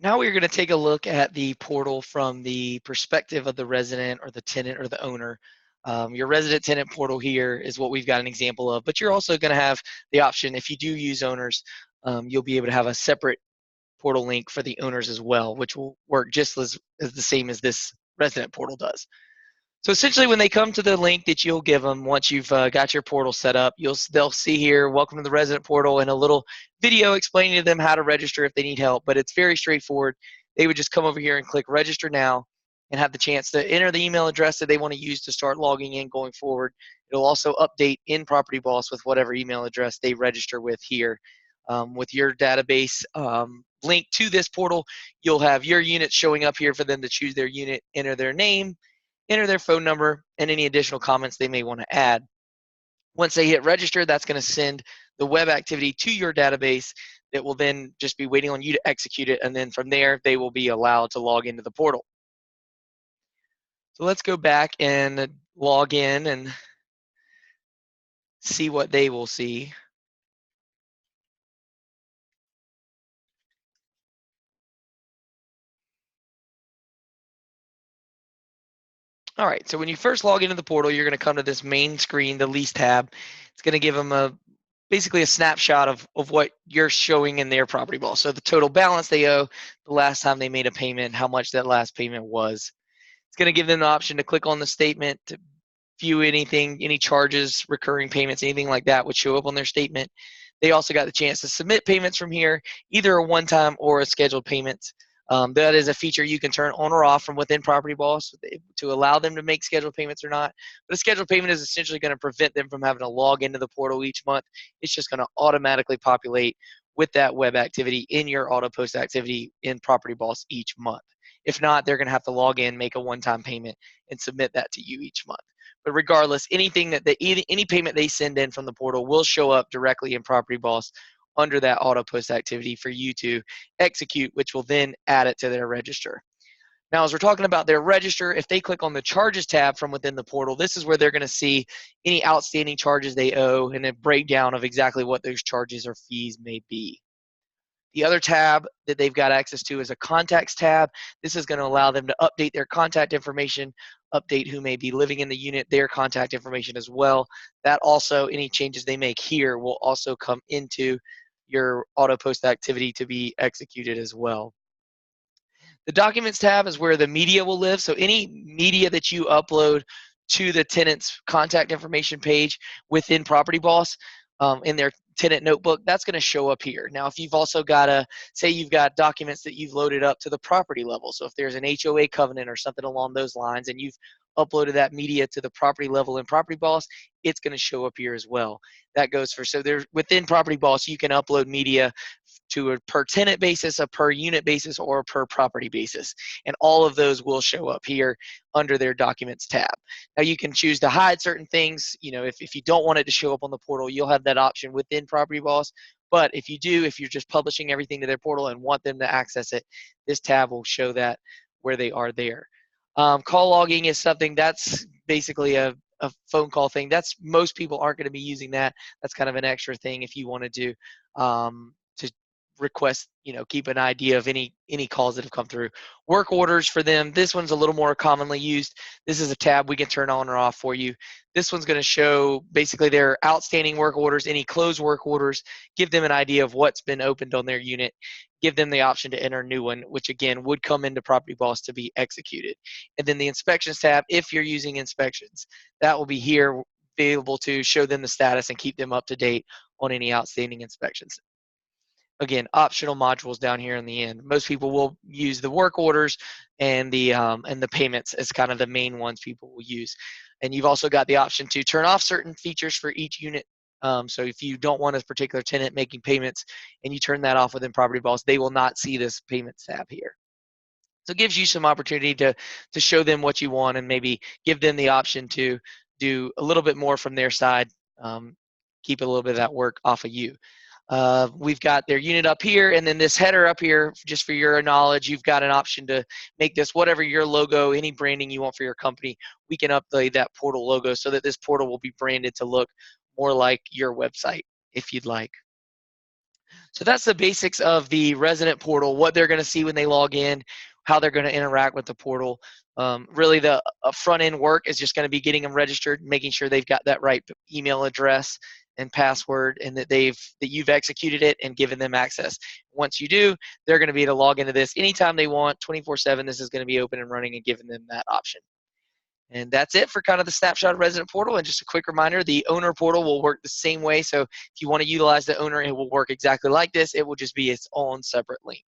Now we're going to take a look at the portal from the perspective of the resident or the tenant or the owner. Your resident tenant portal here is what we've got an example of, but you're also going to have the option, if you do use owners, you'll be able to have a separate portal link for the owners as well, which will work just as the same as this resident portal does. So essentially, when they come to the link that you'll give them once you've got your portal set up, they'll see here, welcome to the resident portal, and a little video explaining to them how to register if they need help. But it's very straightforward. They would just come over here and click register now and have the chance to enter the email address that they want to use to start logging in going forward. It'll also update in PropertyBoss with whatever email address they register with here. With your database link to this portal, you'll have your units showing up here for them to choose their unit, enter their name, enter their phone number, and any additional comments they may want to add. Once they hit register, that's going to send the web activity to your database that will then just be waiting on you to execute it, and then from there, they will be allowed to log into the portal. So let's go back and log in and see what they will see. All right, so when you first log into the portal, you're going to come to this main screen, the lease tab. It's going to give them basically a snapshot of what you're showing in their PropertyBoss. So the total balance they owe, the last time they made a payment, how much that last payment was. It's going to give them the option to click on the statement to view anything, any charges, recurring payments, anything like that would show up on their statement. They also got the chance to submit payments from here, either a one-time or a scheduled payment. That is a feature you can turn on or off from within PropertyBoss to allow them to make scheduled payments or not. But a scheduled payment is essentially going to prevent them from having to log into the portal each month. It's just going to automatically populate with that web activity in your auto post activity in PropertyBoss each month. If not, they're going to have to log in, make a one-time payment, and submit that to you each month. But regardless, anything that any payment they send in from the portal will show up directly in PropertyBoss under that auto post activity for you to execute, which will then add it to their register. Now, as we're talking about their register, if they click on the charges tab from within the portal, this is where they're going to see any outstanding charges they owe and a breakdown of exactly what those charges or fees may be. The other tab that they've got access to is a contacts tab. This is going to allow them to update their contact information, update who may be living in the unit, their contact information as well. That also, any changes they make here will also come into your auto post activity to be executed as well. The documents tab is where the media will live. So any media that you upload to the tenant's contact information page within PropertyBoss in their tenant notebook, that's going to show up here. Now, if you've also got say you've got documents that you've loaded up to the property level. So if there's an HOA covenant or something along those lines and you've uploaded that media to the property level in PropertyBoss, it's going to show up here as well. That goes for, so there's within PropertyBoss, you can upload media to a per tenant basis, a per unit basis, or a per property basis. And all of those will show up here under their documents tab. Now you can choose to hide certain things. You know, if you don't want it to show up on the portal, you'll have that option within PropertyBoss. But if you do, if you're just publishing everything to their portal and want them to access it, this tab will show that where they are there. Call logging is something that's basically a phone call thing. That's, most people aren't going to be using that. That's kind of an extra thing if you wanted to request, you know, keep an idea of any calls that have come through. Work orders for them, this one's a little more commonly used. This is a tab we can turn on or off for you. This one's going to show basically their outstanding work orders, any closed work orders, give them an idea of what's been opened on their unit, give them the option to enter a new one, which again would come into PropertyBoss to be executed. And then the inspections tab, if you're using inspections, that will be here, be able to show them the status and keep them up to date on any outstanding inspections. Again, optional modules down here in the end. Most people will use the work orders and the payments as kind of the main ones people will use. And you've also got the option to turn off certain features for each unit. So if you don't want a particular tenant making payments and you turn that off within PropertyBoss, they will not see this payments tab here. So it gives you some opportunity to show them what you want and maybe give them the option to do a little bit more from their side, keep a little bit of that work off of you. We've got their unit up here, and then this header up here, just for your knowledge, you've got an option to make this whatever your logo, any branding you want for your company. We can update that portal logo so that this portal will be branded to look more like your website if you'd like. So that's the basics of the resident portal, what they're going to see when they log in, how they're going to interact with the portal. Really, the front end work is just going to be getting them registered, making sure they've got that right email address and password, and that you've executed it and given them access. Once you do, they're going to be able to log into this anytime they want, 24/7. This is going to be open and running and giving them that option. And that's it for kind of the snapshot of resident portal. And just a quick reminder, the owner portal will work the same way. So if you want to utilize the owner, it will work exactly like this. It will just be its own separate link.